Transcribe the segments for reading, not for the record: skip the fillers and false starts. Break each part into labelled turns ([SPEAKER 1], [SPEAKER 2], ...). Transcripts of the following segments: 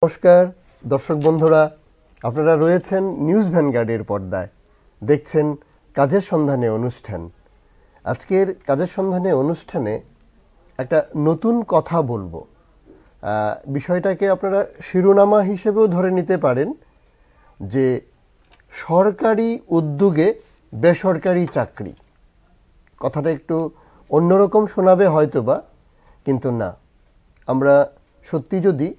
[SPEAKER 1] নমস্কার দর্শক বন্ধুরা, আপনারা রয়েছেন নিউজ ভ্যানগার্ডের পর্দায়, দেখছেন কাজের সন্ধানে অনুষ্ঠান। আজকের কাজের সন্ধানে অনুষ্ঠানে একটা নতুন কথা বলবো। বিষয়টাকে আপনারা শিরোনামা হিসেবেও ধরে নিতে পারেন যে সরকারি উদ্যোগে বেসরকারি চাকরি। কথাটা একটু অন্যরকম শোনাবে হয়তোবা, কিন্তু না, আমরা সত্যি যদি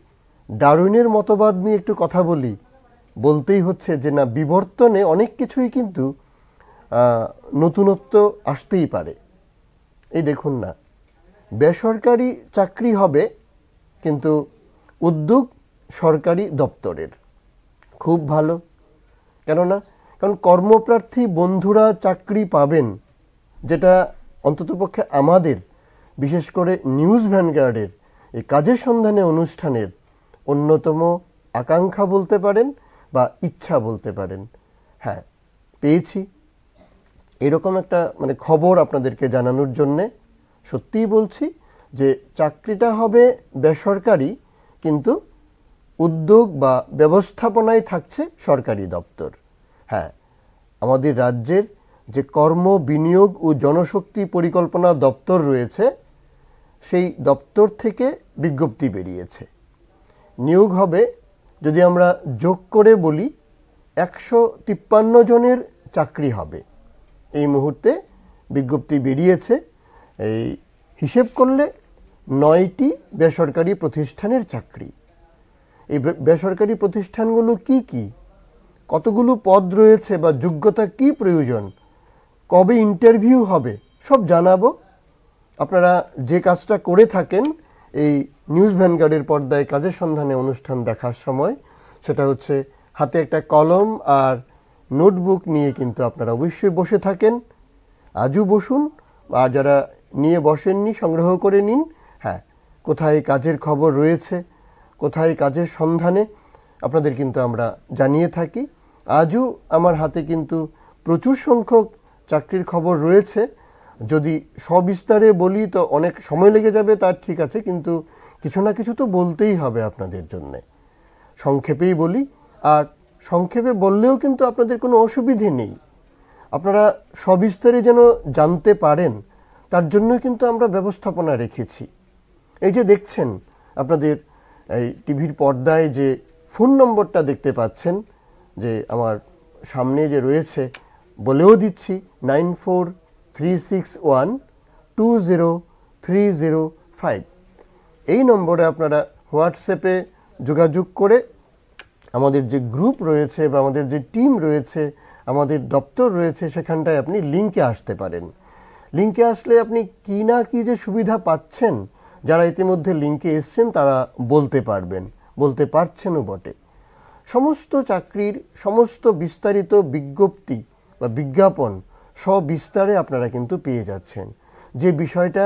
[SPEAKER 1] ডারউইনের মতবাদ নিয়ে একটু কথা বলতেই হচ্ছে যে না, বিবর্তনে অনেক কিছুই কিন্তু নতুনত্ব আসতেই পারে। এই দেখুন না, বেসরকারি চাকরি হবে কিন্তু উদ্যোগ সরকারি দপ্তরের। খুব ভালো, কেননা কারণ কর্মপ্রার্থী বন্ধুরা চাকরি পাবেন, যেটা অন্ততপক্ষে আমাদের, বিশেষ করে নিউজ ভ্যানগার্ডের এই কাজের সন্ধানে অনুষ্ঠানের অন্যতম আকাঙ্ক্ষা বলতে পারেন বা ইচ্ছা বলতে পারেন। হ্যাঁ, পেয়েছি এরকম একটা খবর আপনাদেরকে জানানোর জন্যে। সত্যিই বলছি যে চাকরিটা হবে বেসরকারি, কিন্তু উদ্যোগ বা ব্যবস্থাপনায় থাকছে সরকারি দপ্তর। হ্যাঁ, আমাদের রাজ্যের যে কর্ম বিনিয়োগ ও জনশক্তি পরিকল্পনা দপ্তর রয়েছে, সেই দপ্তর থেকে বিজ্ঞপ্তি বেরিয়েছে। নিয়োগ হবে, যদি আমরা যোগ করে বলি, 153 জনের চাকরি হবে। এই মুহূর্তে বিজ্ঞপ্তি বেরিয়েছে। এই হিসেব করলে 9টি বেসরকারি প্রতিষ্ঠানের চাকরি। এই বেসরকারি প্রতিষ্ঠানগুলো কি কি, কতগুলো পদ রয়েছে বা যোগ্যতা কি প্রয়োজন, কবে ইন্টারভিউ হবে, সব জানাবো। আপনারা যে কাজটা করে থাকেন এই নিউজ ভ্যানগার্ডের পর্দায় কাজের সন্ধানে অনুষ্ঠান দেখার সময়, সেটা হচ্ছে হাতে একটা কলম আর নোটবুক নিয়ে কিন্তু আপনারা অবশ্যই বসে থাকেন। আজও বসুন, আর যারা নিয়ে বসেননি সংগ্রহ করে নিন। হ্যাঁ, কোথায় কাজের খবর রয়েছে, কোথায় কাজের সন্ধানে আপনাদের কিন্তু আমরা জানিয়ে থাকি। আজও আমার হাতে কিন্তু প্রচুর সংখ্যক চাকরির খবর রয়েছে। যদি সবিস্তারে বলি তো অনেক সময় লেগে যাবে, তার ঠিক আছে, কিন্তু কিছু না কিছু তো বলতেই হবে আপনাদের জন্যে। সংক্ষেপেই বলি, আর সংক্ষেপে বললেও কিন্তু আপনাদের কোনো অসুবিধে নেই। আপনারা সবিস্তারে যেন জানতে পারেন, তার জন্য কিন্তু আমরা ব্যবস্থাপনা রেখেছি। এই যে দেখছেন আপনাদের এই টিভির পর্দায় যে ফোন নম্বরটা দেখতে পাচ্ছেন, যে আমার সামনে যে রয়েছে, বলেও দিচ্ছি 9436120305। এই নম্বরে আপনারা হোয়াটসঅ্যাপে যোগাযোগ করে আমাদের যে গ্রুপ রয়েছে বা আমাদের যে টিম রয়েছে, আমাদের দপ্তর রয়েছে, সেখানটায় আপনি লিঙ্কে আসতে পারেন। লিঙ্কে আসলে আপনি কি না কি যে সুবিধা পাচ্ছেন, যারা ইতিমধ্যে লিঙ্কে এসছেন তারা বলতে পারবেন, বলতে পারছেনও বটে। সমস্ত চাকরির সমস্ত বিস্তারিত বিজ্ঞপ্তি বা বিজ্ঞাপন সবিস্তারে আপনারা কিন্তু পেয়ে যাচ্ছেন। যে বিষয়টা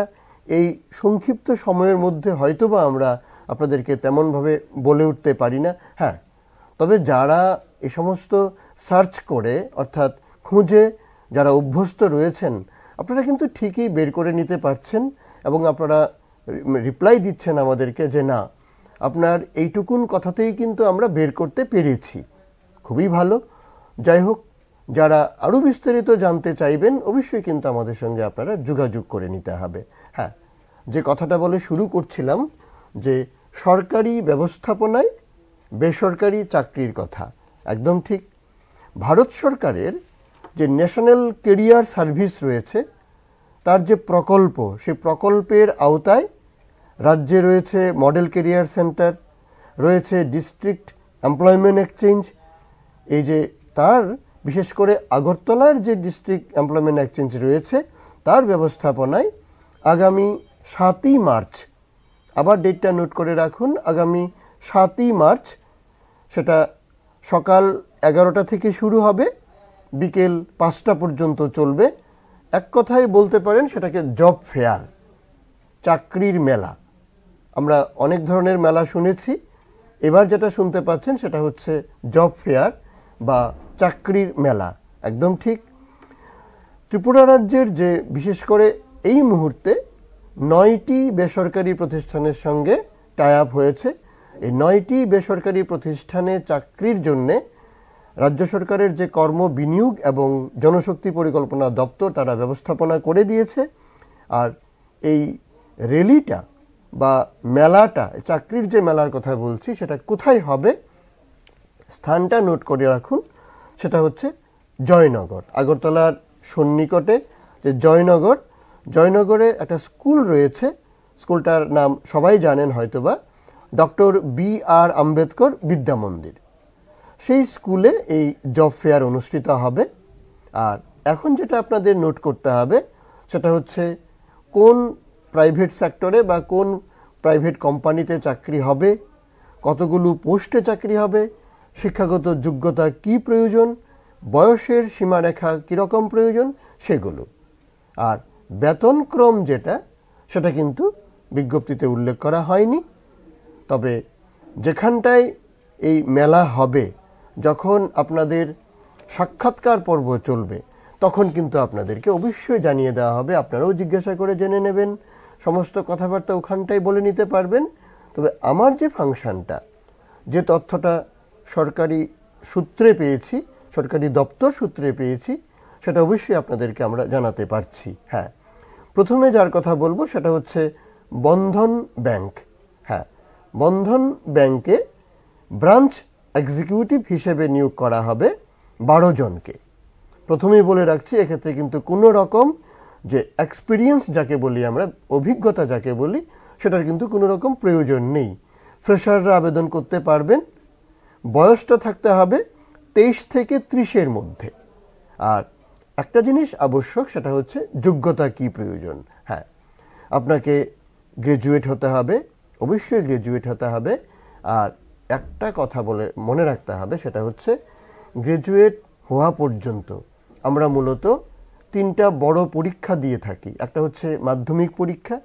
[SPEAKER 1] এই সংক্ষিপ্ত সময়ের মধ্যে হয়তোবা আমরা আপনাদেরকে তেমনভাবে বলে উঠতে পারি না। হ্যাঁ, তবে যারা এই সমস্ত সার্চ করে, অর্থাৎ খুঁজে যারা অভ্যস্ত রয়েছেন, আপনারা কিন্তু ঠিকই বের করে নিতে পারছেন এবং আপনারা রিপ্লাই দিচ্ছেন আমাদেরকে যে না, আপনার এইটুকুন কথাতেই কিন্তু আমরা বের করতে পেরেছি। খুবই ভালো। যাই হোক, যারা আরও বিস্তারিত জানতে চাইবেন অবশ্যই কিন্তু আমাদের সঙ্গে আপনারা যোগাযোগ করে নিতে হবে। হ্যাঁ, যে কথাটা বলে শুরু করছিলাম, যে সরকারি ব্যবস্থাপনায় বেসরকারি চাকরির কথা, একদম ঠিক। ভারত সরকারের যে ন্যাশনাল ক্যারিয়ার সার্ভিস রয়েছে, তার যে প্রকল্প, সেই প্রকল্পের আওতায় রাজ্যে রয়েছে মডেল ক্যারিয়ার সেন্টার, রয়েছে ডিস্ট্রিক্ট এমপ্লয়মেন্ট এক্সচেঞ্জ। এই যে তার বিশেষ করে আগরতলার যে ডিস্ট্রিক্ট এমপ্লয়মেন্ট এক্সচেঞ্জ রয়েছে, তার ব্যবস্থাপনায় আগামী 7ই মার্চ, আবার ডেটটা নোট করে রাখুন, আগামী 7ই মার্চ, সেটা সকাল 11টা থেকে শুরু হবে, বিকেল 5টা পর্যন্ত চলবে। এক কথায় বলতে পারেন সেটাকে জব ফেয়ার, চাকরির মেলা। আমরা অনেক ধরনের মেলা শুনেছি, এবার যেটা শুনতে পাচ্ছেন সেটা হচ্ছে জব ফেয়ার বা চাকরির মেলা। একদম ঠিক। ত্রিপুরা রাজ্যের যে বিশেষ করে এই মুহূর্তে 9টি বেসরকারি প্রতিষ্ঠানের সঙ্গে টাই আপ হয়েছে, এই 9টি বেসরকারি প্রতিষ্ঠানে চাকরির জন্যে রাজ্য সরকারের যে কর্ম বিনিয়োগ এবং জনশক্তি পরিকল্পনা দপ্তর তারা ব্যবস্থাপনা করে দিয়েছে। আর এই র্যালিটা বা মেলাটা, চাকরির যে মেলার কথা বলছি, সেটা কোথায় হবে, স্থানটা নোট করে রাখুন। সেটা হচ্ছে জয়নগর, আগরতলার সন্নিকটে যে জয়নগরে একটা স্কুল রয়েছে। স্কুলটার নাম সবাই জানেন হয়তোবা, ডক্টর বি.আর. আম্বেদকর বিদ্যা মন্দির। সেই স্কুলে এই জব ফেয়ার অনুষ্ঠিত হবে। আর এখন যেটা আপনাদের নোট করতে হবে সেটা হচ্ছে কোন প্রাইভেট সেক্টরে বা কোন প্রাইভেট কোম্পানিতে চাকরি হবে, কতগুলো পোস্টে চাকরি হবে, শিক্ষাগত যোগ্যতা কি প্রয়োজন, বয়সের সীমারেখা কীরকম প্রয়োজন, সেগুলো। আর বেতনক্রম যেটা, সেটা কিন্তু বিজ্ঞপ্তিতে উল্লেখ করা হয়নি। তবে যেখানটায় এই মেলা হবে, যখন আপনাদের সাক্ষাৎকার পর্ব চলবে, তখন কিন্তু আপনাদেরকে অবশ্যই জানিয়ে দেওয়া হবে। আপনারাও জিজ্ঞাসা করে জেনে নেবেন, সমস্ত কথাবার্তা ওখানটাই বলে নিতে পারবেন। তবে আমার যে ফাংশনটা, যে তথ্যটা সরকারি সূত্রে পেয়েছি, সরকারি দপ্তর সূত্রে পেয়েছি, সেটা অবশ্যই আপনাদেরকে আমরা জানাতে পারছি। হ্যাঁ, প্রথমে যার কথা বলবো সেটা হচ্ছে বন্ধন ব্যাংক। হ্যাঁ, বন্ধন ব্যাংকে ব্রাঞ্চ এক্সিকিউটিভ হিসেবে নিয়োগ করা হবে 12 জনকে। প্রথমেই বলে রাখছি, এক্ষেত্রে কিন্তু কোনো রকম যে এক্সপিরিয়েন্স যাকে বলি আমরা, অভিজ্ঞতা যাকে বলি, সেটার কিন্তু কোনো রকম প্রয়োজন নেই। ফ্রেশাররা আবেদন করতে পারবেন। বয়সটা থাকতে হবে 23 থেকে 30-এর মধ্যে। আর একটা জিনিস আবশ্যক, সেটা হচ্ছে যোগ্যতা কি প্রয়োজন। হ্যাঁ, আপনাকে গ্র্যাজুয়েট হতে হবে, অবশ্যই গ্র্যাজুয়েট হতে হবে। আর একটা কথা বলে মনে রাখতে হবে, সেটা হচ্ছে গ্র্যাজুয়েট হওয়া পর্যন্ত আমরা মূলত 3টা বড় পরীক্ষা দিয়ে থাকি। একটা হচ্ছে মাধ্যমিক পরীক্ষা,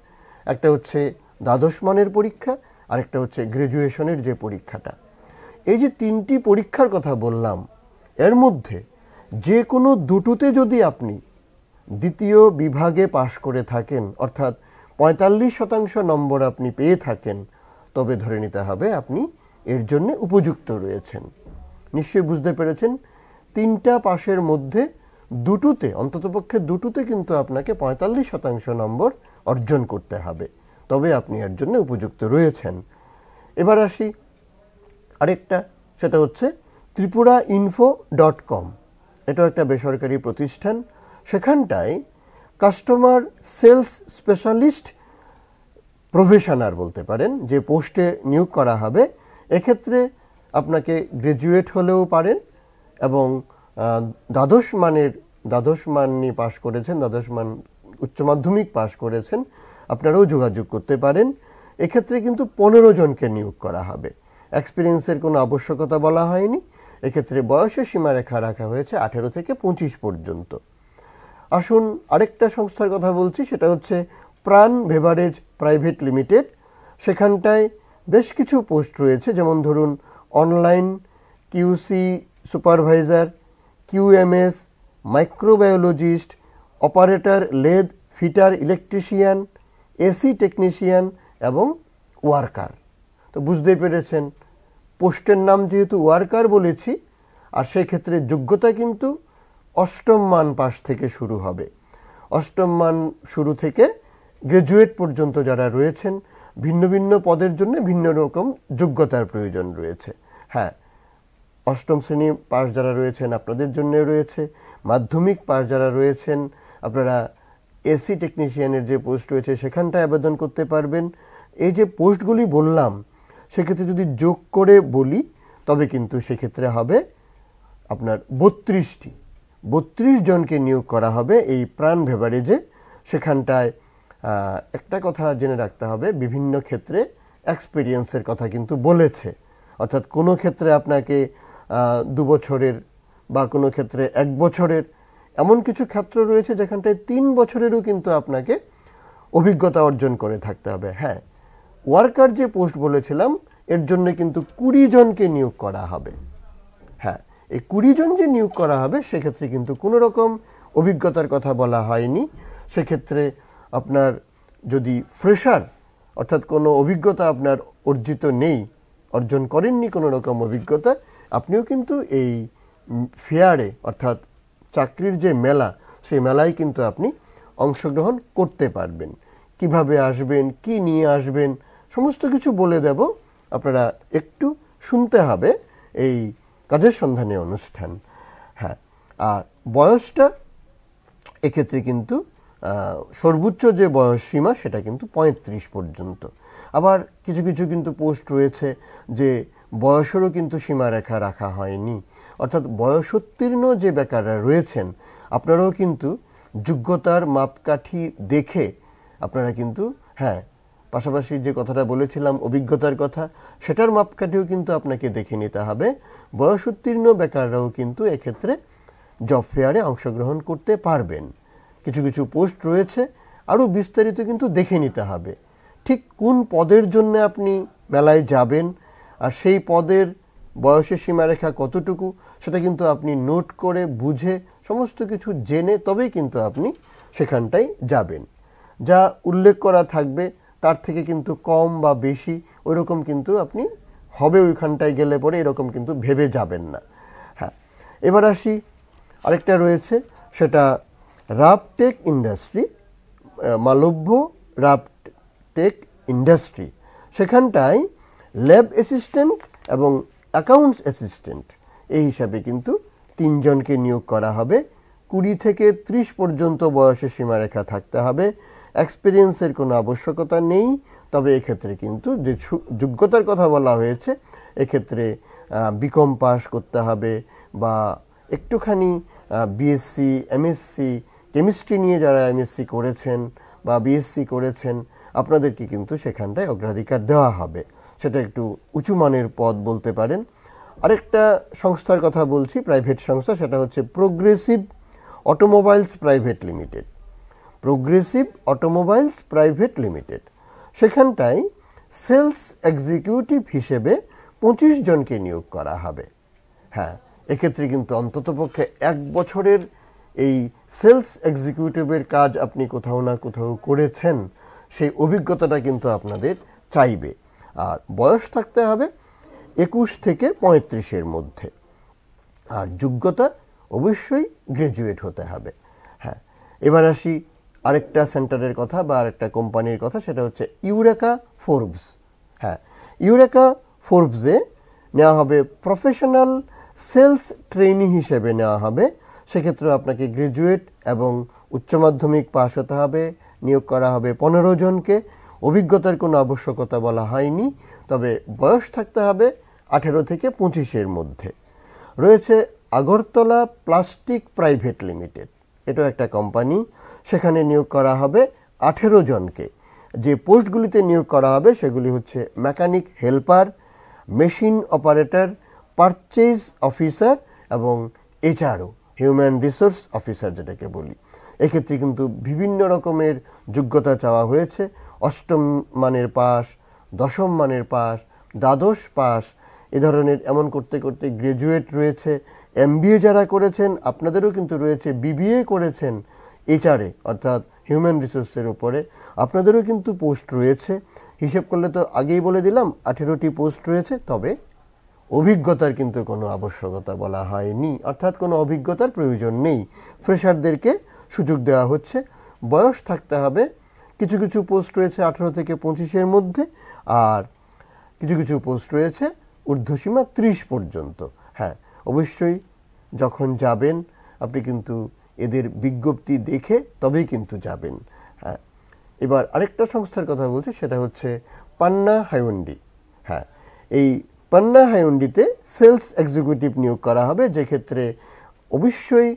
[SPEAKER 1] একটা হচ্ছে দ্বাদশ মানের পরীক্ষা, আর একটা হচ্ছে গ্র্যাজুয়েশনের যে পরীক্ষাটা। এই যে 3টি পরীক্ষার কথা বললাম, এর মধ্যে যে কোনো দুটোতে যদি আপনি দ্বিতীয় বিভাগে পাশ করে থাকেন, অর্থাৎ 45% নম্বর আপনি পেয়ে থাকেন, তবে ধরে নিতে হবে আপনি এর জন্য উপযুক্ত রয়েছেন। নিশ্চয়ই বুঝতে পেরেছেন, 3টা পাশের মধ্যে দুটোতে, অন্ততপক্ষে দুটোতে কিন্তু আপনাকে 45% নম্বর অর্জন করতে হবে, তবে আপনি এর জন্য উপযুক্ত রয়েছেন। এবার আসি আরেকটা, সেটা হচ্ছে tripurainfo.com। এটাও একটা বেসরকারি প্রতিষ্ঠান। সেখানটায় কাস্টমার সেলস স্পেশালিস্ট প্রফেশনাল বলতে পারেন যে পোস্টে নিয়োগ করা হবে। এক্ষেত্রে আপনাকে গ্র্যাজুয়েট হলেও পারেন এবং দ্বাদশ মান নিয়ে পাশ করেছেন, দ্বাদশ মান উচ্চ মাধ্যমিক পাশ করেছেন, আপনারাও যোগাযোগ করতে পারেন। এক্ষেত্রে কিন্তু 15 জনকে নিয়োগ করা হবে। এক্সপিরিয়েন্সের কোনো আবশ্যকতা বলা হয়নি। এক্ষেত্রে বয়সের সীমারেখা রাখা হয়েছে 18 থেকে 25 পর্যন্ত। আসুন আরেকটা সংস্থার কথা বলছি, সেটা হচ্ছে প্রাণ বেভারেজ প্রাইভেট লিমিটেড। সেখানটায় বেশ কিছু পোস্ট রয়েছে, যেমন ধরুন online QC supervisor, QMS, microbiologist, operator lathe fitter electrician, AC technician এবং ওয়ার্কার। তো বুঝতেই পেরেছেন, পোস্টের নাম যেহেতু ওয়ার্কার বলেছি, আর সেক্ষেত্রে যোগ্যতা কিন্তু 8ম মান পাশ থেকে শুরু হবে। 8ম মান শুরু থেকে গ্র্যাজুয়েট পর্যন্ত যারা রয়েছেন, ভিন্ন ভিন্ন পদের জন্য ভিন্ন রকম যোগ্যতার প্রয়োজন রয়েছে। হ্যাঁ, 8ম শ্রেণী পাশ যারা রয়েছেন আপনাদের জন্য রয়েছে, মাধ্যমিক পাশ যারা রয়েছেন আপনারা এসি টেকনিশিয়ানের যে পোস্ট রয়েছে সেখানটায় আবেদন করতে পারবেন। এই যে পোস্টগুলি বললাম, সেক্ষেত্রে যদি যোগ করে বলি, তবে কিন্তু সেক্ষেত্রে হবে আপনার 32 জনকে নিয়োগ করা হবে এই প্রাণ বেভারেজে। সেখানটায় একটা কথা জেনে রাখতে হবে, বিভিন্ন ক্ষেত্রে এক্সপিরিয়েন্সের কথা কিন্তু বলেছে। অর্থাৎ কোনো ক্ষেত্রে আপনাকে 2 বছরের বা কোনো ক্ষেত্রে 1 বছরের, এমন কিছু ক্ষেত্র রয়েছে যেখানটায় 3 বছরেরও কিন্তু আপনাকে অভিজ্ঞতা অর্জন করে থাকতে হবে। হ্যাঁ, ওয়ার্কার যে পোস্ট বলেছিলাম, এর জন্য কিন্তু 20 জনকে নিয়োগ করা হবে। হ্যাঁ, এই 20 জন যে নিয়োগ করা হবে, সেক্ষেত্রে কিন্তু কোনো রকম অভিজ্ঞতার কথা বলা হয়নি। সেক্ষেত্রে আপনার যদি ফ্রেশার, অর্থাৎ কোনো অভিজ্ঞতা আপনার অর্জিত নেই, অর্জন করেননি কোনো রকম অভিজ্ঞতা, আপনিও কিন্তু এই ফেয়ারে অর্থাৎ চাকরির যে মেলা, সেই মেলায় কিন্তু আপনি অংশগ্রহণ করতে পারবেন। কিভাবে আসবেন, কি নিয়ে আসবেন, সমস্ত কিছু বলে দেব। আপনারা একটু শুনতে হবে এই কাজের সন্ধানে অনুষ্ঠান। হ্যাঁ, আর বয়সটা এক্ষেত্রে কিন্তু সর্বোচ্চ যে বয়স সীমা সেটা কিন্তু 35 পর্যন্ত। আবার কিছু কিছু কিন্তু পোস্ট রয়েছে যে বয়সেরও কিন্তু সীমারেখা রাখা হয়নি, অর্থাৎ বয়সোত্তীর্ণ যে বেকাররা রয়েছেন আপনারাও কিন্তু যোগ্যতার মাপকাঠি দেখে আপনারা কিন্তু, হ্যাঁ, পাশাপাশি যে কথাটা বলেছিলাম অভিজ্ঞতার কথা, সেটার মাপকাঠিও কিন্তু আপনাকে দেখে নিতে হবে। বয়সোত্তীর্ণ বেকাররাও কিন্তু এক্ষেত্রে জব ফেয়ারে অংশগ্রহণ করতে পারবেন। কিছু কিছু পোস্ট রয়েছে, আরও বিস্তারিত কিন্তু দেখে নিতে হবে ঠিক কোন পদের জন্য আপনি মেলায় যাবেন, আর সেই পদের বয়সের সীমারেখা কতটুকু সেটা কিন্তু আপনি নোট করে বুঝে সমস্ত কিছু জেনে তবেই কিন্তু আপনি সেখানটায় যাবেন। যা উল্লেখ করা থাকবে তার থেকে কিন্তু কম বা বেশি ওইরকম কিন্তু আপনি হবে ওইখানটায় গেলে পরে এরকম কিন্তু ভেবে যাবেন না। হ্যাঁ, এবার আসি আরেকটা রয়েছে, সেটা রাবটেক ইন্ডাস্ট্রি, মালব্য রাবটেক ইন্ডাস্ট্রি। সেখানটায় ল্যাব অ্যাসিস্ট্যান্ট এবং অ্যাকাউন্টস অ্যাসিস্ট্যান্ট এই হিসাবে কিন্তু 3 জনকে নিয়োগ করা হবে। 20 থেকে 30 পর্যন্ত বয়সের সীমারেখা থাকতে হবে। এক্সপিরিয়েন্সের কোনো আবশ্যকতা নেই, তবে এক্ষেত্রে কিন্তু যে যোগ্যতার কথা বলা হয়েছে এক্ষেত্রে বিকম পাস করতে হবে বা একটুখানি বিএসসি, এমএসসি, কেমিস্ট্রি নিয়ে যারা এমএসসি করেছেন বা বিএসসি করেছেন আপনাদেরকে কিন্তু সেখানটায় অগ্রাধিকার দেওয়া হবে। সেটা একটু উঁচু মানের পদ বলতে পারেন। আরেকটা সংস্থার কথা বলছি, প্রাইভেট সংস্থা, সেটা হচ্ছে progressive automobiles private limited. Progressive automobiles private limited, সেখানটায় সেলস এক্সিকিউটিভ হিসেবে 25 জনকে নিয়োগ করা হবে। হ্যাঁ, এক্ষেত্রে কিন্তু অন্ততপক্ষে 1 বছরের এই সেলস এক্সিকিউটিভের কাজ আপনি কোথাও না কোথাও করেছেন, সেই অভিজ্ঞতাটা কিন্তু আপনাদের চাইবে। আর বয়স থাকতে হবে 21 থেকে 35-এর মধ্যে, আর যোগ্যতা অবশ্যই গ্র্যাজুয়েট হতে হবে। হ্যাঁ, এবার আসি আরেকটা সেন্টারের কথা বা আরেকটা কোম্পানির কথা, সেটা হচ্ছে ইউরেকা ফোর্বস। হ্যাঁ, ইউরেকা ফোর্বসে নেওয়া হবে প্রফেশনাল সেলস ট্রেনি হিসেবে নেওয়া হবে। সেক্ষেত্রে আপনাকে গ্র্যাজুয়েট এবং উচ্চ মাধ্যমিক পাস হতে হবে। নিয়োগ করা হবে 15 জনকে। অভিজ্ঞতার কোনো আবশ্যকতা বলা হয়নি, তবে বয়স থাকতে হবে 18 থেকে 25-এর মধ্যে। রয়েছে আগরতলা প্লাস্টিক প্রাইভেট লিমিটেড, এটাও একটা কোম্পানি। সেখানে নিয়োগ করা হবে 18 জনকে। যে পোস্টগুলিতে নিয়োগ করা হবে সেগুলি হচ্ছে mechanic helper, machine operator, purchase officer এবং এইচআরও, হিউম্যান রিসোর্স অফিসার যেটাকে বলি। এক্ষেত্রে কিন্তু বিভিন্ন রকমের যোগ্যতা চাওয়া হয়েছে। 8ম মানের পাস, 10ম মানের পাস, দ্বাদশ পাস, এ ধরনের, এমন করতে করতে গ্র্যাজুয়েট রয়েছে। এমবিএ যারা করেছেন আপনাদেরও কিন্তু রয়েছে, বিবিএ করেছেন এইচআরএ অর্থাৎ হিউম্যান রিসোর্সের উপরে আপনাদেরও কিন্তু পোস্ট রয়েছে। হিসেব করলে তো আগেই বলে দিলাম 18টি পোস্ট রয়েছে, তবে অভিজ্ঞতার কিন্তু কোনো আবশ্যকতা বলা হয়নি, অর্থাৎ কোনো অভিজ্ঞতার প্রয়োজন নেই। ফ্রেশারদেরকে সুযোগ দেওয়া হচ্ছে। বয়স থাকতে হবে, কিছু কিছু পোস্ট রয়েছে 18 থেকে 25-এর মধ্যে, আর কিছু কিছু পোস্ট রয়েছে ঊর্ধ্বসীমা 30 পর্যন্ত। হ্যাঁ, অবশ্যই যখন যাবেন আপনি কিন্তু এদের বিজ্ঞপ্তি দেখে তবেই কিন্তু যাবেন। হ্যাঁ, এবার আরেকটা সংস্থার কথা বলছি, সেটা হচ্ছে পান্না হাইউন্ডি। হ্যাঁ, এই পান্না হাইউন্ডিতে সেলস এক্সিকিউটিভ নিয়োগ করা হবে, যে ক্ষেত্রে অবশ্যই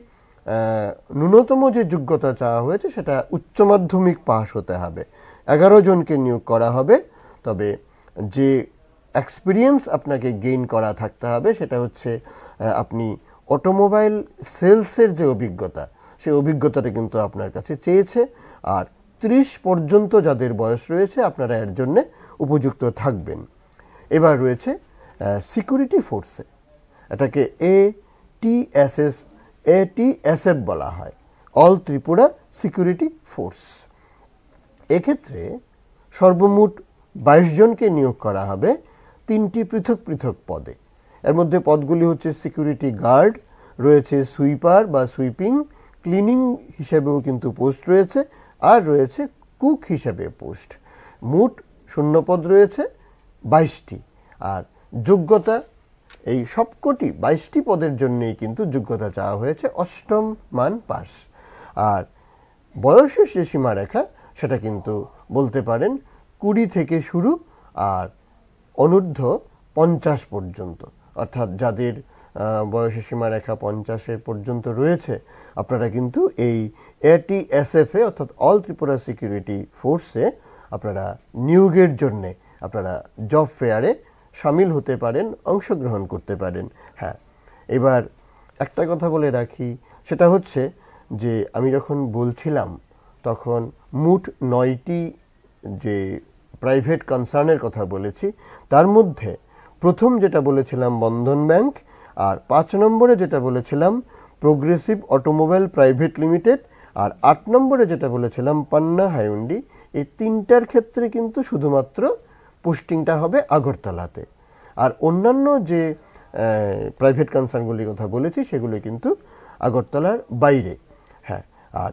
[SPEAKER 1] ন্যূনতম যে যোগ্যতা চাওয়া হয়েছে সেটা উচ্চ মাধ্যমিক পাস হতে হবে। 11 জনকে নিয়োগ করা হবে, তবে যে এক্সপিরিয়েন্স আপনাকে গেইন করা থাকতে হবে সেটা হচ্ছে আপনি অটোমোবাইল সেলসের যে অভিজ্ঞতা, সেই অভিজ্ঞতাটা কিন্তু আপনার কাছে চেয়েছে। আর 30 পর্যন্ত যাদের বয়স রয়েছে আপনারা এর জন্য উপযুক্ত থাকবেন। এবার রয়েছে সিকিউরিটি ফোর্সে, এটাকে এটিএসএফ বলা হয়, অল ত্রিপুরা সিকিউরিটি ফোর্স। এক্ষেত্রে সর্বমোট 22 জনকে নিয়োগ করা হবে। 3টি পৃথক পৃথক পদে। এর মধ্যে পদগুলি হচ্ছে সিকিউরিটি গার্ড রয়েছে, সুইপার বা সুইপিং, ক্লিনিং হিসেবেও কিন্তু পোস্ট রয়েছে, আর রয়েছে কুক হিসেবে পোস্ট। মোট শূন্যপদ রয়েছে 22টি। আর যোগ্যতা, এই সবকটি 22টি পদের জন্যই কিন্তু যোগ্যতা চাওয়া হয়েছে 8ম মান পাস। আর বয়সের যে সীমারেখা সেটা কিন্তু বলতে পারেন 20 থেকে শুরু আর অনূর্ধ্ব 50 পর্যন্ত, অর্থাৎ যাদের বয়সের সীমারেখা 50-এর পর্যন্ত রয়েছে, আপনারা কিন্তু এই ATSF-এ অর্থাৎ অল ত্রিপুরা সিকিউরিটি ফোর্সে আপনারা নিয়োগের জন্যে আপনারা জব ফেয়ারে সামিল হতে পারেন, অংশগ্রহণ করতে পারেন। হ্যাঁ, এবার একটা কথা বলে রাখি, সেটা হচ্ছে যে আমি যখন বলছিলাম তখন মোট 9টি যে প্রাইভেট কনসার্নের কথা বলেছি, তার মধ্যে প্রথম যেটা বলেছিলাম বন্ধন ব্যাংক, আর 5 নম্বরে যেটা বলেছিলাম প্রোগ্রেসিভ অটোমোবাইল প্রাইভেট লিমিটেড, আর 8 নম্বরে যেটা বলেছিলাম পান্না হাইউন্ডি, এই 3টার ক্ষেত্রে কিন্তু শুধুমাত্র পোস্টিংটা হবে আগরতলাতে। আর অন্যান্য যে প্রাইভেট কনসার্নগুলির কথা বলেছি সেগুলো কিন্তু আগরতলার বাইরে। হ্যাঁ, আর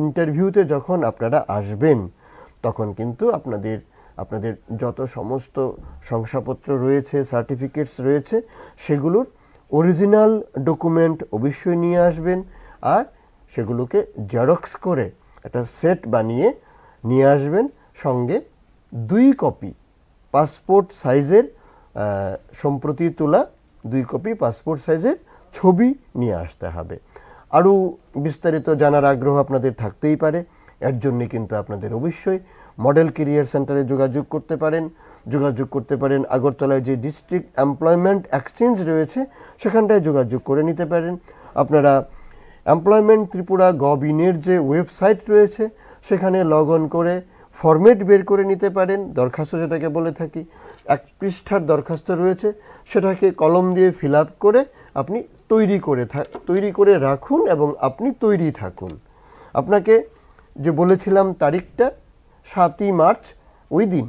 [SPEAKER 1] ইন্টারভিউতে যখন আপনারা আসবেন তখন কিন্তু আপনাদের যত সমস্ত শংসাপত্র রয়েছে, সার্টিফিকেটস রয়েছে, সেগুলোর অরিজিনাল ডকুমেন্ট অবশ্যই নিয়ে আসবেন, আর সেগুলোকে জেরক্স করে একটা সেট বানিয়ে নিয়ে আসবেন। সঙ্গে 2 কপি পাসপোর্ট সাইজের সম্প্রতি তোলা 2 কপি পাসপোর্ট সাইজের ছবি নিয়ে আসতে হবে। আরও বিস্তারিত জানার আগ্রহ আপনাদের থাকতেই পারে, এর জন্যে কিন্তু আপনাদের অবশ্যই মডেল কেরিয়ার সেন্টারে যোগাযোগ করতে পারেন। আগরতলায় যে ডিস্ট্রিক্ট এমপ্লয়মেন্ট এক্সচেঞ্জ রয়েছে সেখানটায় যোগাযোগ করে নিতে পারেন। আপনারা এমপ্লয়মেন্ট ত্রিপুরা গভ.ইন-এর যে ওয়েবসাইট রয়েছে সেখানে লগ অন করে ফরম্যাট বের করে নিতে পারেন। দরখাস্ত যেটাকে বলে থাকি, 1 পৃষ্ঠার দরখাস্ত রয়েছে, সেটাকে কলম দিয়ে ফিল আপ করে আপনি তৈরি করে রাখুন এবং আপনি তৈরি থাকুন। আপনাকে যে বলেছিলাম তারিখটা 7ই মার্চ, ওই দিন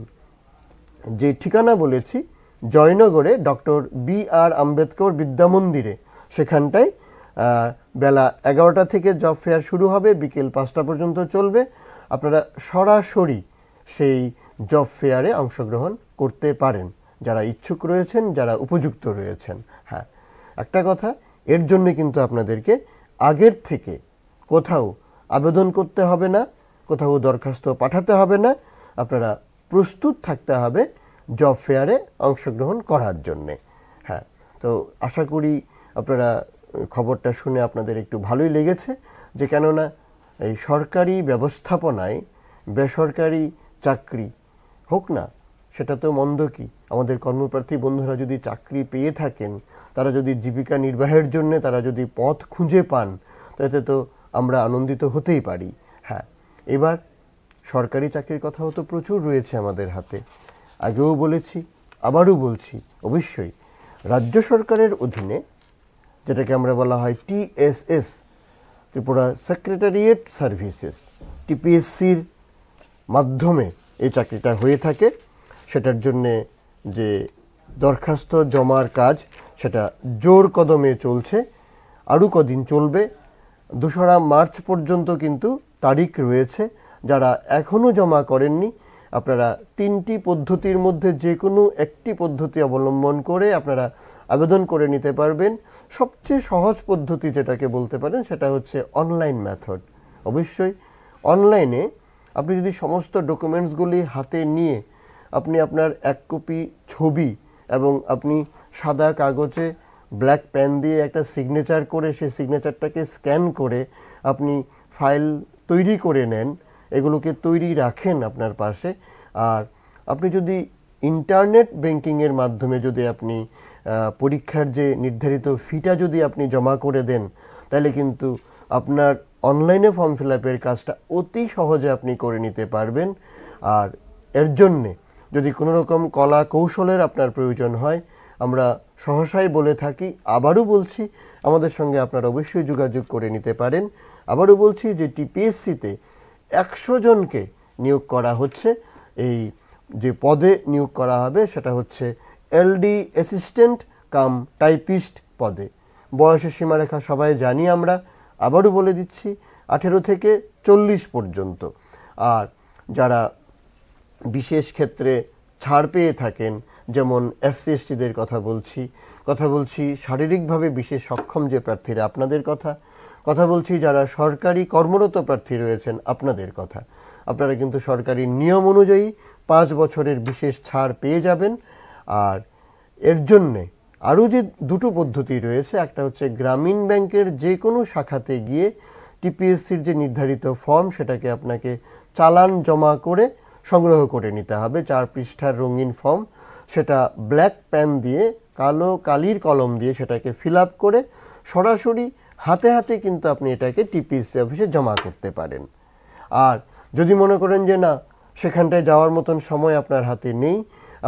[SPEAKER 1] যে ঠিকানা বলেছি জয়নগরে ডক্টর B.R. আম্বেদকর বিদ্যামন্দিরে, সেখানটায় বেলা 11টা থেকে জব ফেয়ার শুরু হবে, বিকেল 5টা পর্যন্ত চলবে। আপনারা সরাসরি সেই জব ফেয়ারে অংশগ্রহণ করতে পারেন যারা ইচ্ছুক রয়েছেন, যারা উপযুক্ত রয়েছেন। হ্যাঁ, একটা কথা, এর জন্য কিন্তু আপনাদেরকে আগের থেকে কোথাও আবেদন করতে হবে না, কোথাও দরখাস্ত পাঠাতে হবে না। আপনারা প্রস্তুত থাকতে হবে জব ফেয়ারে অংশগ্রহণ করার জন্যে। হ্যাঁ, তো আশা করি আপনারা খবরটা শুনে আপনাদের একটু ভালোই লেগেছে, যে কেননা এই সরকারি ব্যবস্থাপনায় বেসরকারি চাকরি হোক না, সেটা তো মন্দ কি। আমাদের কর্মপ্রার্থী বন্ধুরা যদি চাকরি পেয়ে থাকেন, তারা যদি জীবিকা নির্বাহের জন্য তারা যদি পথ খুঁজে পান, তাতে তো আমরা আনন্দিত হতেই পারি। হ্যাঁ, এবার সরকারি চাকরির কথাও তো প্রচুর রয়েছে আমাদের হাতে। আগেও বলেছি, আবারও বলছি, অবশ্যই রাজ্য সরকারের অধীনে যেটাকে আমরা বলা হয় TSS, ত্রিপুরা সেক্রেটারিয়েট সার্ভিসেস, TPSC-র মাধ্যমে এই চাকরিটা হয়ে থাকে। সেটার জন্যে যে দরখাস্ত জমার কাজ সেটা জোর কদমে চলছে, আরও কদিন চলবে। 2রা মার্চ পর্যন্ত কিন্তু তারিখ রয়েছে। যারা এখনও জমা করেননি, আপনারা 3টি পদ্ধতির মধ্যে যে কোনো একটি পদ্ধতি অবলম্বন করে আপনারা আবেদন করে নিতে পারবেন। সবচেয়ে সহজ পদ্ধতি যেটাকে বলতে পারেন সেটা হচ্ছে অনলাইন মেথড। অবশ্যই অনলাইনে আপনি যদি সমস্ত ডকুমেন্টসগুলি হাতে নিয়ে আপনি আপনার 1 কপি ছবি এবং আপনি সাদা কাগজে ব্ল্যাক পেন দিয়ে একটা সিগনেচার করে সেই সিগনেচারটাকে স্ক্যান করে আপনি ফাইল তৈরি করে নেন, এগুলোকে তৈরি রাখেন আপনার পাশে। আর আপনি যদি ইন্টারনেট ব্যাংকিংয়ের মাধ্যমে যদি আপনি পরীক্ষার যে নির্ধারিত ফিটা যদি আপনি জমা করে দেন, তাহলে কিন্তু আপনার অনলাইনে ফর্ম ফিল আপের কাজটা অতি সহজে আপনি করে নিতে পারবেন। আর এর জন্যে যদি কোনো রকম কলা কৌশলের আপনার প্রয়োজন হয়, আমরা সহসাই বলে থাকি, আবারও বলছি, আমাদের সঙ্গে আপনারা অবশ্যই যোগাযোগ করে নিতে পারেন। আবারও বলছি যে TPSC-তে 100 জনকে নিয়োগ করা হচ্ছে এই যে পদে নিয়োগ করা হবে সেটা হচ্ছে এলডি অ্যাসিস্ট্যান্ট কাম টাইপিস্ট পদে। বয়সের সীমারেখা সবাই জানি আমরা, আবারও বলে দিচ্ছি 18 থেকে 40 পর্যন্ত। আর যারা বিশেষ ক্ষেত্রে ছাড় পেয়ে থাকেন, যেমন এসসি এসটিদের কথা বলছি শারীরিকভাবে বিশেষ সক্ষম যে প্রার্থীরা আপনাদের কথা বলছি যারা সরকারি কর্মরত প্রার্থী রয়েছেন আপনাদের কথা। আপনারা কিন্তু সরকারি নিয়ম অনুযায়ী 5 বছরের বিশেষ ছাড় পেয়ে যাবেন। আর এর জন্যে আরও যে দুটো পদ্ধতি রয়েছে, একটা হচ্ছে গ্রামীণ ব্যাংকের যে কোনো শাখাতে গিয়ে টিপিএসসির যে নির্ধারিত ফর্ম সেটাকে আপনাকে চালান জমা করে সংগ্রহ করে নিতে হবে, 4 পৃষ্ঠার রঙিন ফর্ম। সেটা ব্ল্যাক পেন দিয়ে কালো কালির কলম দিয়ে সেটাকে ফিল আপ করে সরাসরি হাতে হাতে কিন্তু আপনি এটাকে টিপিএসসি অফিসে জমা করতে পারেন। আর যদি মনে করেন যে না, সেখানটায় যাওয়ার মতন সময় আপনার হাতে নেই,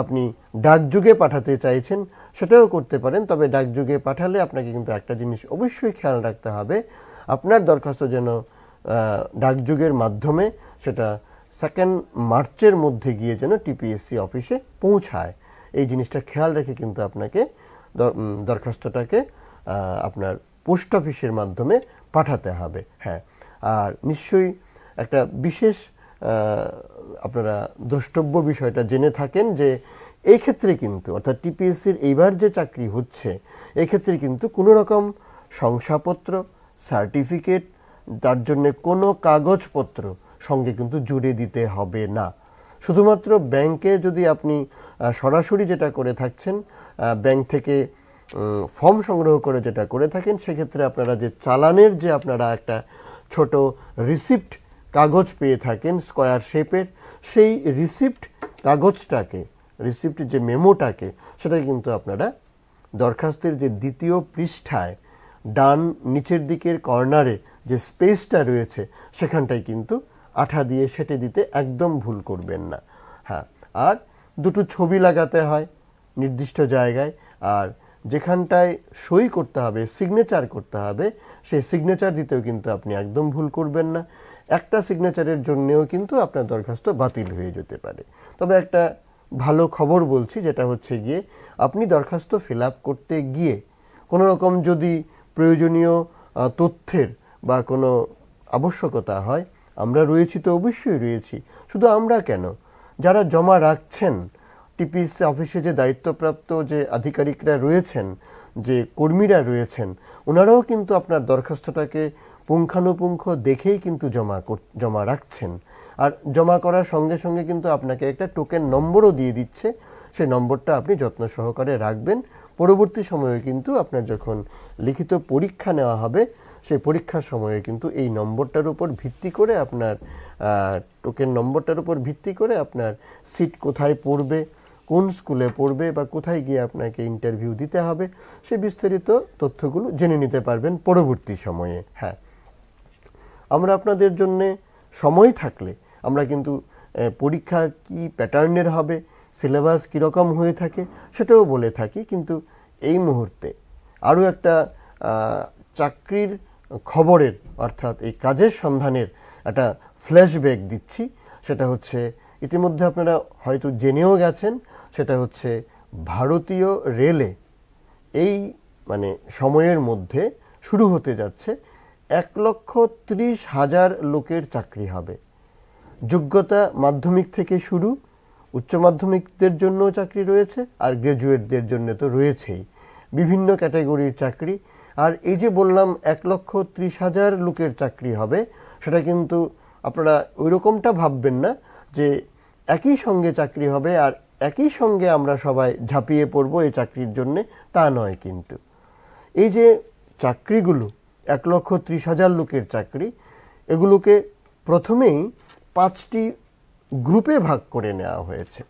[SPEAKER 1] আপনি ডাকযোগে পাঠাতে চাইছেন, সেটাও করতে পারেন। তবে ডাকযোগে পাঠালে আপনাকে কিন্তু একটা জিনিস অবশ্যই খেয়াল রাখতে হবে, আপনার দরখাস্ত যেন ডাকযোগের মাধ্যমে সেটা 2 মার্চের মধ্যে গিয়ে যেন টিপিএসসি অফিসে পৌঁছায়। এই জিনিসটা খেয়াল রেখে কিন্তু আপনাকে দরখাস্তটাকে আপনার পোস্ট অফিসের মাধ্যমে পাঠাতে হবে। হ্যাঁ, আর নিশ্চয়ই একটা বিশেষ আপনারা দ্রষ্টব্য বিষয়টা জেনে থাকেন যে এই ক্ষেত্রে কিন্তু অর্থাৎ টিপিএসসির এইবার যে চাকরি হচ্ছে এই ক্ষেত্রে কিন্তু কোনো রকম শংসাপত্র, সার্টিফিকেট, তার জন্য কোনো কাগজপত্র সঙ্গে কিন্তু জুড়ে দিতে হবে না। শুধুমাত্র ব্যাংকে যদি আপনি সরাসরি যেটা করে থাকছেন, ব্যাংক থেকে ফর্ম সংগ্রহ করে যেটা করে থাকেন, সেক্ষেত্রে আপনারা যে চালানের যে আপনারা একটা ছোট রিসিপ্ট কাগজ পেয়ে থাকেন স্কোয়ার শেপের, সেই রিসিপ্ট কাগজটাকে, রিসিপ্ট যে মেমোটাকে, সেটা কিন্তু আপনারা দরখাস্তের যে দ্বিতীয় পৃষ্ঠায় ডান নিচের দিকের কর্নারে যে স্পেসটা রয়েছে সেখানটায় কিন্তু আঠা দিয়ে সেটে দিতে একদম ভুল করবেন না। হ্যাঁ, আর দুটো ছবি লাগাতে হয় নির্দিষ্ট জায়গায়, আর যেখানটায় সই করতে হবে, সিগনেচার করতে হবে, সেই সিগনেচার দিতেও কিন্তু আপনি একদম ভুল করবেন না। একটা সিগনেচারের জন্যেও কিন্তু আপনার দরখাস্ত বাতিল হয়ে যেতে পারে। তবে একটা ভালো খবর বলছি, যেটা হচ্ছে গিয়ে আপনি দরখাস্ত ফিল আপ করতে গিয়ে কোনো রকম যদি প্রয়োজনীয় তথ্যের বা কোনো আবশ্যকতা হয়, আমরা রয়েছি তো, অবশ্যই রয়েছি। শুধু আমরা কেন, যারা জমা রাখছেন টিপিএসসি অফিসে যে দায়িত্বপ্রাপ্ত যে আধিকারিকরা রয়েছেন, যে কর্মীরা রয়েছেন, ওনারাও কিন্তু আপনার দরখাস্তটাকে পুঙ্খানুপুঙ্খ দেখেই কিন্তু জমা রাখছেন। আর জমা করার সঙ্গে সঙ্গে কিন্তু আপনাকে একটা টোকেন নম্বরও দিয়ে দিচ্ছে, সেই নম্বরটা আপনি যত্ন সহকারে রাখবেন। পরবর্তী সময়ে কিন্তু আপনার যখন লিখিত পরীক্ষা নেওয়া হবে, সেই পরীক্ষার সময়ে কিন্তু এই নম্বরটার উপর ভিত্তি করে আপনার টোকেন নম্বরটার উপর ভিত্তি করে আপনার সিট কোথায় পড়বে, কোন স্কুলে পড়বে বা কোথায় গিয়ে আপনাকে ইন্টারভিউ দিতে হবে, সে বিস্তারিত তথ্যগুলো জেনে নিতে পারবেন পরবর্তী সময়ে। হ্যাঁ, আমরা আপনাদের জন্যে সময় থাকলে আমরা কিন্তু পরীক্ষা কি প্যাটার্নের হবে, সিলেবাস কীরকম হয়ে থাকে সেটাও বলে থাকি। কিন্তু এই মুহূর্তে আরও একটা চাকরির খবরের অর্থাৎ এই কাজের সন্ধানের একটা ফ্ল্যাশব্যাক দিচ্ছি। সেটা হচ্ছে ইতিমধ্যে আপনারা হয়তো জেনেও গেছেন, সেটা হচ্ছে ভারতীয় রেলে এই সময়ের মধ্যে শুরু হতে যাচ্ছে 1,30,000 লোকের চাকরি হবে। যোগ্যতা মাধ্যমিক থেকে শুরু, উচ্চ মাধ্যমিকদের জন্য চাকরি রয়েছে, আর গ্র্যাজুয়েটদের জন্য তো রয়েছেই, বিভিন্ন ক্যাটাগরির চাকরি। আর এই যে বললাম 1,30,000 লোকের চাকরি হবে, সেটা কিন্তু আপনারা ওই রকমটা ভাববেন না যে একই সঙ্গে চাকরি হবে আর একই সঙ্গে আমরা সবাই ঝাঁপিয়ে পড়ব এই চাকরির জন্যে, তা নয়। কিন্তু এই যে চাকরিগুলো 1,30,000 লোকের চাকরি, এগুলোকে প্রথমেই 5টি গ্রুপে ভাগ করে নেওয়া হয়েছে।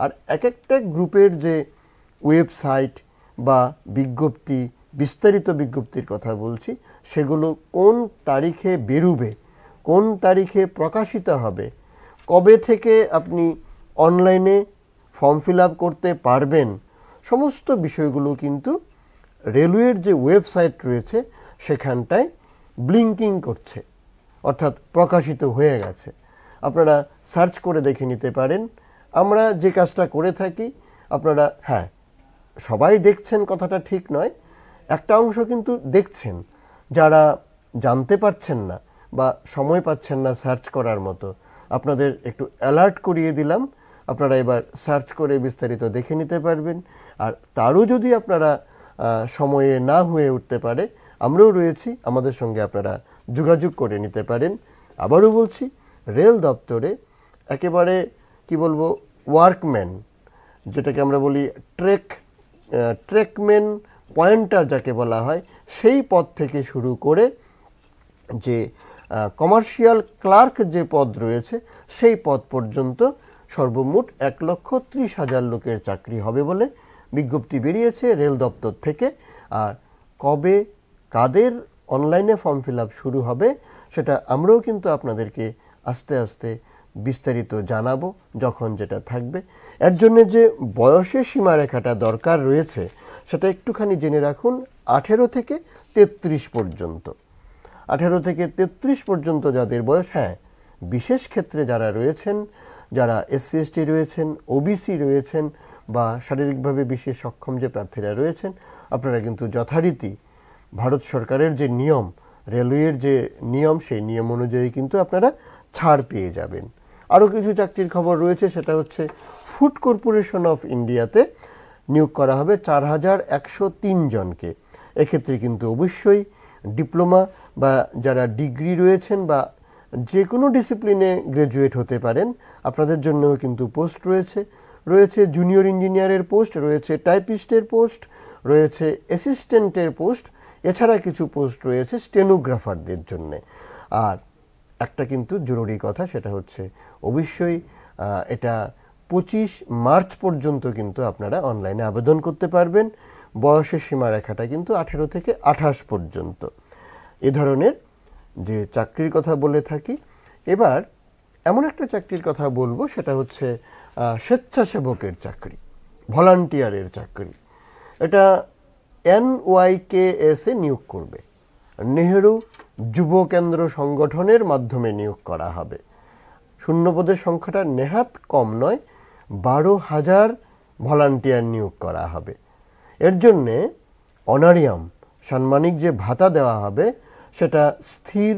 [SPEAKER 1] আর এক একটা গ্রুপের যে ওয়েবসাইট বা বিজ্ঞপ্তি, বিস্তারিত বিজ্ঞপ্তির কথা বলছি, সেগুলো কোন তারিখে বেরোবে, কোন তারিখে প্রকাশিত হবে, কবে থেকে আপনি অনলাইনে ফর্ম ফিল আপ করতে পারবেন, সমস্ত বিষয়গুলো কিন্তু রেলওয়ের যে ওয়েবসাইট রয়েছে সেখানটায় ব্লিঙ্কিং করছে, অর্থাৎ প্রকাশিত হয়ে গেছে। আপনারা সার্চ করে দেখে নিতে পারেন আমরা যে কাজটা করে থাকি, আপনারা হ্যাঁ সবাই দেখছেন কথাটা ঠিক নয়, একটা অংশ কিন্তু দেখছেন যারা জানতে পারছেন না বা সময় পাচ্ছেন না সার্চ করার মতো, আপনাদের একটু অ্যালার্ট করিয়ে দিলাম। আপনারা এবার সার্চ করে বিস্তারিত দেখে নিতে পারবেন। আর তারও যদি আপনারা সময়ে না হয়ে উঠতে পারে, আমরাও রয়েছি, আমাদের সঙ্গে আপনারা যোগাযোগ করে নিতে পারেন। আবারও বলছি, রেল দপ্তরে একেবারে কি বলবো ওয়ার্কম্যান, যেটাকে আমরা বলি ট্রেকম্যান পয়েন্টার যাকে বলা হয়, সেই পদ থেকে শুরু করে যে কমার্শিয়াল ক্লার্ক যে পদ রয়েছে সেই পদ পর্যন্ত সর্বমোট 1,30,000 লোকের চাকরি হবে বলে বিজ্ঞপ্তি বেরিয়েছে রেল দপ্তর থেকে। আর কবে কাদের অনলাইনে ফর্ম ফিল আপ শুরু হবে সেটা আমরাও কিন্তু আপনাদেরকে আস্তে আস্তে বিস্তারিত জানাবো যখন যেটা থাকবে। এর জন্য যে বয়সের সীমারেখাটা দরকার রয়েছে সেটা একটুখানি জেনে রাখুন, 18 থেকে 33 পর্যন্ত। 18 থেকে 33 পর্যন্ত যাদের বয়স, হ্যাঁ বিশেষ ক্ষেত্রে যারা রয়েছেন, যারা SC ST রয়েছেন, OBC রয়েছেন বা শারীরিকভাবে বিশেষ সক্ষম যে প্রার্থীরা রয়েছেন, আপনারা কিন্তু যথারীতি ভারত সরকারের যে নিয়ম, রেলওয়ের যে নিয়ম, সেই নিয়ম অনুযায়ী কিন্তু আপনারা ছাড় পেয়ে যাবেন। আরও কিছু চাকরির খবর রয়েছে, সেটা হচ্ছে ফুড কর্পোরেশন অফ ইন্ডিয়াতে নিয়োগ করা হবে 4,103 জনকে। এক্ষেত্রে কিন্তু অবশ্যই ডিপ্লোমা বা যারা ডিগ্রি রয়েছেন বা যে কোনো ডিসিপ্লিনে গ্র্যাজুয়েট হতে পারেন, আপনাদের জন্যও কিন্তু পোস্ট রয়েছে। রয়েছে জুনিয়র ইঞ্জিনিয়ারের পোস্ট, রয়েছে টাইপিস্টের পোস্ট, রয়েছে অ্যাসিস্ট্যান্টের পোস্ট, এছাড়া কিছু পোস্ট রয়েছে স্টেনোগ্রাফারদের জন্যে। আর একটা কিন্তু জরুরি কথা, সেটা হচ্ছে অবশ্যই এটা 25 মার্চ পর্যন্ত কিন্তু আপনারা অনলাইনে আবেদন করতে পারবেন। বয়সের সীমারেখাটা কিন্তু 18 থেকে 28 পর্যন্ত। এ ধরনের যে চাকরির কথা বলে থাকি, এবার এমন একটা চাকরির কথা বলবো, সেটা হচ্ছে স্বেচ্ছাসেবকের চাকরি, ভলান্টিয়ারের চাকরি। এটা NYKS এ নিয়োগ করবে, নেহেরু যুব কেন্দ্র সংগঠনের মাধ্যমে নিয়োগ করা হবে। শূন্যপদের সংখ্যাটা নেহাত কম নয়, 12,000 ভলান্টিয়ার নিয়োগ করা হবে। এর জন্যে অনারিয়াম সাম্মানিক যে ভাতা দেওয়া হবে সেটা স্থির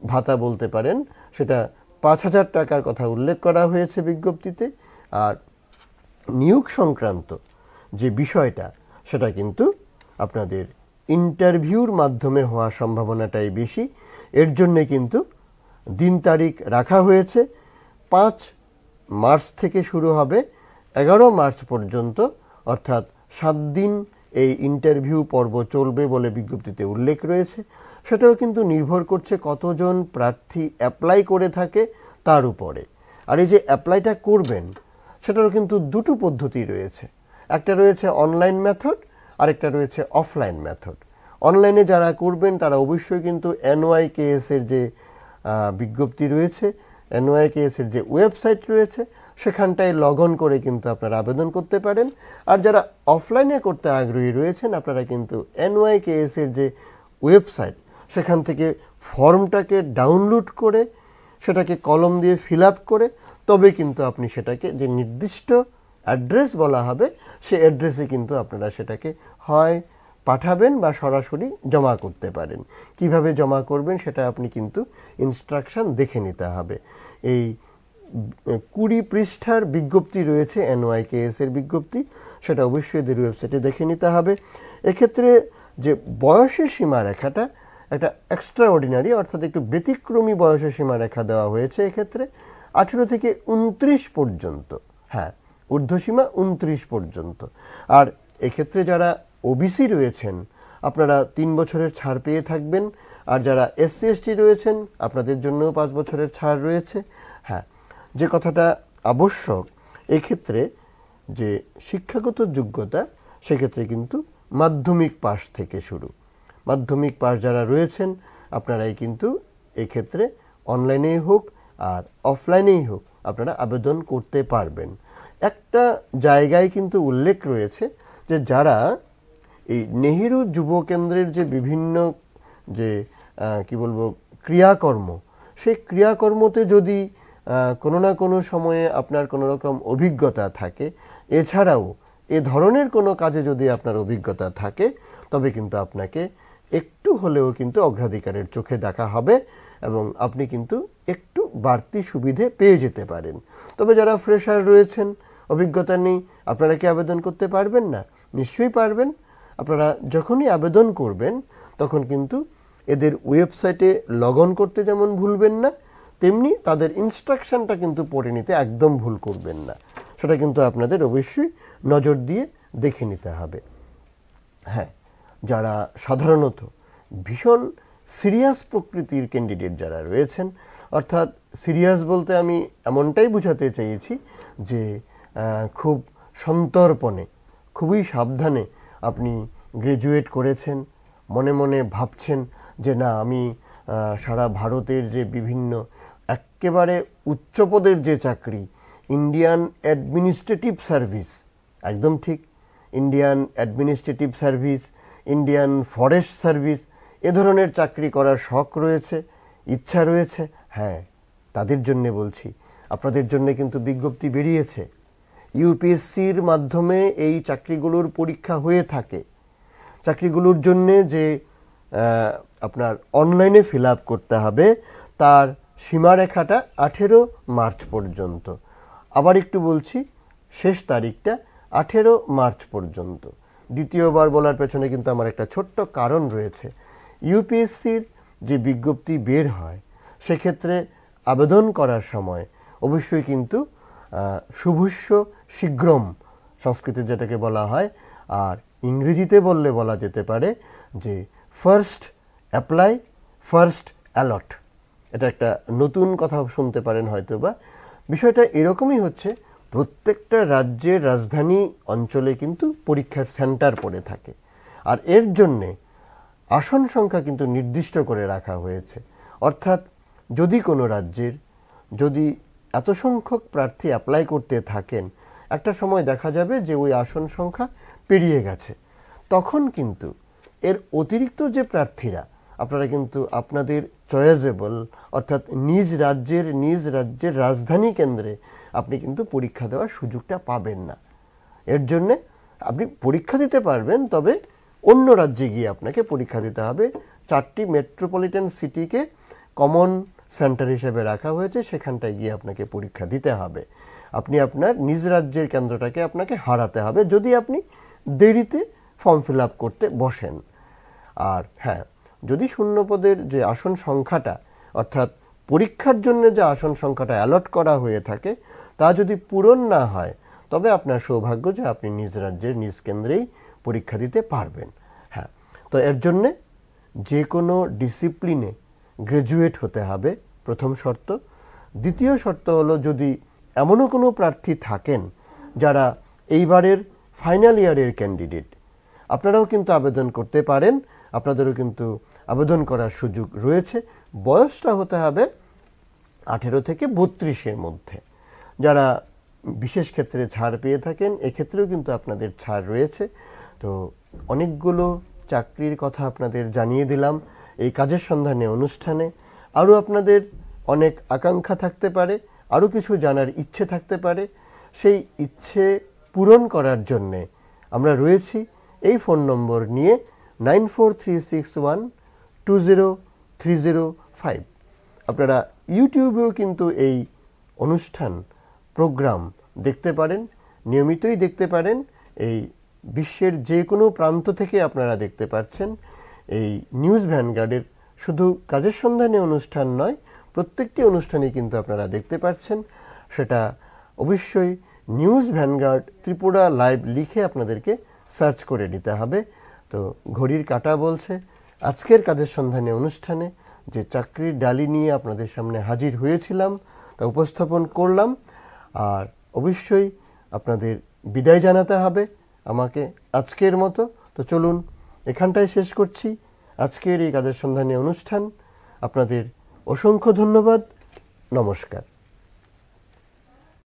[SPEAKER 1] ভাতা বলতে পারেন, সেটা 5,000 টাকার কথা উল্লেখ করা হয়েছে বিজ্ঞপ্তিতে। আর নিয়োগ সংক্রান্ত যে বিষয়টা সেটা কিন্তু আপনাদের ইন্টারভিউর মাধ্যমে হওয়ার সম্ভাবনাটাই বেশি। এর জন্যে কিন্তু দিন তারিখ রাখা হয়েছে 5 মার্চ থেকে শুরু হবে 11 মার্চ পর্যন্ত, অর্থাৎ 7 দিন এই ইন্টারভিউ পর্ব চলবে বলে বিজ্ঞপ্তিতে উল্লেখ রয়েছে। সেটাও কিন্তু নির্ভর করছে কতজন প্রার্থী অ্যাপ্লাই করে থাকে তার উপরে। আর এই যে অ্যাপ্লাইটা করবেন সেটারও কিন্তু দুটো পদ্ধতি রয়েছে, একটা রয়েছে অনলাইন মেথড, আরেকটা রয়েছে অফলাইন মেথড। অনলাইনে যারা করবেন তারা অবশ্যই কিন্তু NYKS এর যে বিজ্ঞপ্তি রয়েছে, NYKS এর যে ওয়েবসাইট রয়েছে সেখানটায় লগ অন করে কিন্তু আপনারা আবেদন করতে পারেন। আর যারা অফলাইনে করতে আগ্রহী রয়েছেন, আপনারা কিন্তু NYKS এর যে ওয়েবসাইট সেখান থেকে ফর্মটাকে ডাউনলোড করে সেটাকে কলম দিয়ে ফিল আপ করে তবে কিন্তু আপনি সেটাকে যে নির্দিষ্ট অ্যাড্রেস বলা হবে সে অ্যাড্রেসে কিন্তু আপনারা সেটাকে হয় পাঠাবেন বা সরাসরি জমা করতে পারেন। কিভাবে জমা করবেন সেটা আপনি কিন্তু ইনস্ট্রাকশন দেখে নিতে হবে। এই 20 পৃষ্ঠার বিজ্ঞপ্তি রয়েছে NYKS এর বিজ্ঞপ্তি, সেটা অবশ্যই এদের ওয়েবসাইটে দেখে নিতে হবে। এক্ষেত্রে যে বয়সের সীমারেখাটা একটা এক্সট্রা অর্ডিনারি, অর্থাৎ একটু ব্যতিক্রমী বয়সের সীমারেখা দেওয়া হয়েছে। এক্ষেত্রে 18 থেকে 29 পর্যন্ত, হ্যাঁ ঊর্ধ্বসীমা 29 পর্যন্ত। আর এক্ষেত্রে যারা OBC রয়েছেন আপনারা 3 বছরের ছাড় পেয়ে থাকবেন। আর যারা SC ST রয়েছেন আপনাদের জন্যও 5 বছরের ছাড় রয়েছে। হ্যাঁ, যে কথাটা আবশ্যক এক্ষেত্রে যে শিক্ষাগত যোগ্যতা, সেক্ষেত্রে কিন্তু মাধ্যমিক পাস থেকে শুরু। মাধ্যমিক পাস যারা রয়েছেন আপনারাই কিন্তু এক্ষেত্রে অনলাইনেই হোক আর অফলাইনেই হোক আপনারা আবেদন করতে পারবেন। একটা জায়গায় কিন্তু উল্লেখ রয়েছে যে যারা এই নেহেরু যুব কেন্দ্রের যে বিভিন্ন যে কি বলবো ক্রিয়াকর্ম, সেই ক্রিয়াকর্মতে যদি কোনো না কোনো সময়ে আপনার কোনো রকম অভিজ্ঞতা থাকে, এছাড়াও এ ধরনের কোনো কাজে যদি আপনার অভিজ্ঞতা থাকে, তবে কিন্তু আপনাকে একটু হলেও কিন্তু অগ্রাধিকারের চোখে দেখা হবে এবং আপনি কিন্তু একটু বাড়তি সুবিধে পেয়ে যেতে পারেন। তবে যারা ফ্রেশার রয়েছেন, অভিজ্ঞতা নেই, আপনারা কি আবেদন করতে পারবেন না? নিশ্চয়ই পারবেন। আপনারা যখনই আবেদন করবেন তখন কিন্তু এদের ওয়েবসাইটে লগ অন করতে যেমন ভুলবেন না, তেমনি তাদের ইনস্ট্রাকশনটা কিন্তু পড়ে নিতে একদম ভুল করবেন না। সেটা কিন্তু আপনাদের অবশ্যই নজর দিয়ে দেখে নিতে হবে। হ্যাঁ, যারা সাধারণত ভীষণ সিরিয়াস প্রকৃতির ক্যান্ডিডেট যারা রয়েছেন, অর্থাৎ সিরিয়াস বলতে আমি এমনটাই বোঝাতে চেয়েছি যে খুব সন্তর্পণে, খুবই সাবধানে আপনি গ্র্যাজুয়েট করেছেন, মনে মনে ভাবছেন যে না আমি সারা ভারতের যে বিভিন্ন একেবারে উচ্চপদের যে চাকরি, ইন্ডিয়ান অ্যাডমিনিস্ট্রেটিভ সার্ভিস, একদম ঠিক, Indian administrative service, Indian forest service, এ ধরনের চাকরি করার শখ রয়েছে, ইচ্ছা রয়েছে, হ্যাঁ তাদের জন্যে বলছি, আপনাদের জন্য কিন্তু বিজ্ঞপ্তি বেরিয়েছে। ইউপিএসসির মাধ্যমে এই চাকরিগুলোর পরীক্ষা হয়ে থাকে। চাকরিগুলোর জন্যে যে আপনার অনলাইনে ফিল আপ করতে হবে, তার সীমারেখাটা 18 মার্চ পর্যন্ত। আবার একটু বলছি, শেষ তারিখটা 18 মার্চ পর্যন্ত। দ্বিতীয়বার বলার পেছনে কিন্তু আমার একটা ছোট্ট কারণ রয়েছে। ইউপিএসসির যে বিজ্ঞপ্তি বের হয়, সেক্ষেত্রে আবেদন করার সময় অবশ্যই কিন্তু শুভস্য শীঘ্রম, সংস্কৃতে যেটাকে বলা হয়, আর ইংরেজিতে বললে বলা যেতে পারে যে ফার্স্ট অ্যাপ্লাই ফার্স্ট অ্যালট। এটা একটা নতুন কথা শুনতে পারেন হয়তো বা। বিষয়টা এরকমই হচ্ছে, প্রত্যেকটা রাজ্যের রাজধানী অঞ্চলে কিন্তু পরীক্ষার সেন্টার পড়ে থাকে, আর এর জন্যে আসন সংখ্যা কিন্তু নির্দিষ্ট করে রাখা হয়েছে। অর্থাৎ যদি কোনো রাজ্যের যদি এত সংখ্যক প্রার্থী অ্যাপ্লাই করতে থাকেন, একটা সময় দেখা যাবে যে ওই আসন সংখ্যা পেরিয়ে গেছে, তখন কিন্তু এর অতিরিক্ত যে প্রার্থীরা, আপনারা কিন্তু আপনাদের চয়েজেবল, অর্থাৎ নিজ রাজ্যের রাজধানী কেন্দ্রে আপনি কিন্তু পরীক্ষা দেওয়ার সুযোগটা পাবেন না। এর জন্যে আপনি পরীক্ষা দিতে পারবেন, তবে অন্য রাজ্যে গিয়ে আপনাকে পরীক্ষা দিতে হবে। 4টি মেট্রোপলিটন সিটিকে কমন সেন্টার হিসেবে রাখা হয়েছে, সেখানটায় গিয়ে আপনাকে পরীক্ষা দিতে হবে। আপনি আপনার নিজ রাজ্যের কেন্দ্রটাকে আপনাকে হারাতে হবে যদি আপনি দেরিতে ফর্ম ফিল আপ করতে বসেন। আর হ্যাঁ, যদি শূন্যপদের যে আসন সংখ্যাটা, অর্থাৎ পরীক্ষার জন্য যে আসন সংখ্যাটা অ্যালট করা হয়ে থাকে, তা যদি পূরণ না হয়, তবে আপনার সৌভাগ্য যে আপনি নিজ রাজ্যের নিজ কেন্দ্রেই পরীক্ষা দিতে পারবেন। হ্যাঁ, তো এর জন্যে যে কোনো ডিসিপ্লিনে গ্র্যাজুয়েট হতে হবে, প্রথম শর্ত। দ্বিতীয় শর্ত হলো, যদি এমনও কোনো প্রার্থী থাকেন যারা এইবারের ফাইনাল ইয়ারের ক্যান্ডিডেট, আপনারাও কিন্তু আবেদন করতে পারেন, আপনাদেরও কিন্তু আবেদন করার সুযোগ রয়েছে। বয়সটা হতে হবে 18 থেকে 32-এর মধ্যে। যারা বিশেষ ক্ষেত্রে ছাড় পেয়ে থাকেন, এক্ষেত্রেও কিন্তু আপনাদের ছাড় রয়েছে। তো অনেকগুলো চাকরির কথা আপনাদের জানিয়ে দিলাম এই কাজের সন্ধানে অনুষ্ঠানে। আরও আপনাদের অনেক আকাঙ্ক্ষা থাকতে পারে, আরও কিছু জানার ইচ্ছে থাকতে পারে। সেই ইচ্ছে পূরণ করার জন্যে আমরা রয়েছি এই ফোন নম্বর নিয়ে 9436120305। আপনারা ইউটিউবেও কিন্তু এই অনুষ্ঠান প্রোগ্রাম দেখতে পারেন, নিয়মিতই দেখতে পারেন। এই বিশ্বের যে কোনো প্রান্ত থেকে আপনারা দেখতে পাচ্ছেন। এই নিউজ ভ্যানগার্ডের শুধু কাজের সন্ধানে অনুষ্ঠান নয়, প্রত্যেকটি অনুষ্ঠানই কিন্তু আপনারা দেখতে পাচ্ছেন। সেটা অবশ্যই নিউজ ভ্যানগার্ড ত্রিপুরা লাইভ লিখে আপনাদেরকে সার্চ করে নিতে হবে। তো ঘড়ির কাঁটা বলছে আজকের কাজের সন্ধানে অনুষ্ঠানে যে চাকরির ডালি নিয়ে আপনাদের সামনে হাজির হয়েছিলাম, তা উপস্থাপন করলাম। আর অবশ্যই আপনাদের বিদায় জানাতে হবে আমাকে আজকের মতো। তো চলুন এখানটায় শেষ করছি আজকের এই কাজের সন্ধানে অনুষ্ঠান। আপনাদের অসংখ্য ধন্যবাদ। নমস্কার।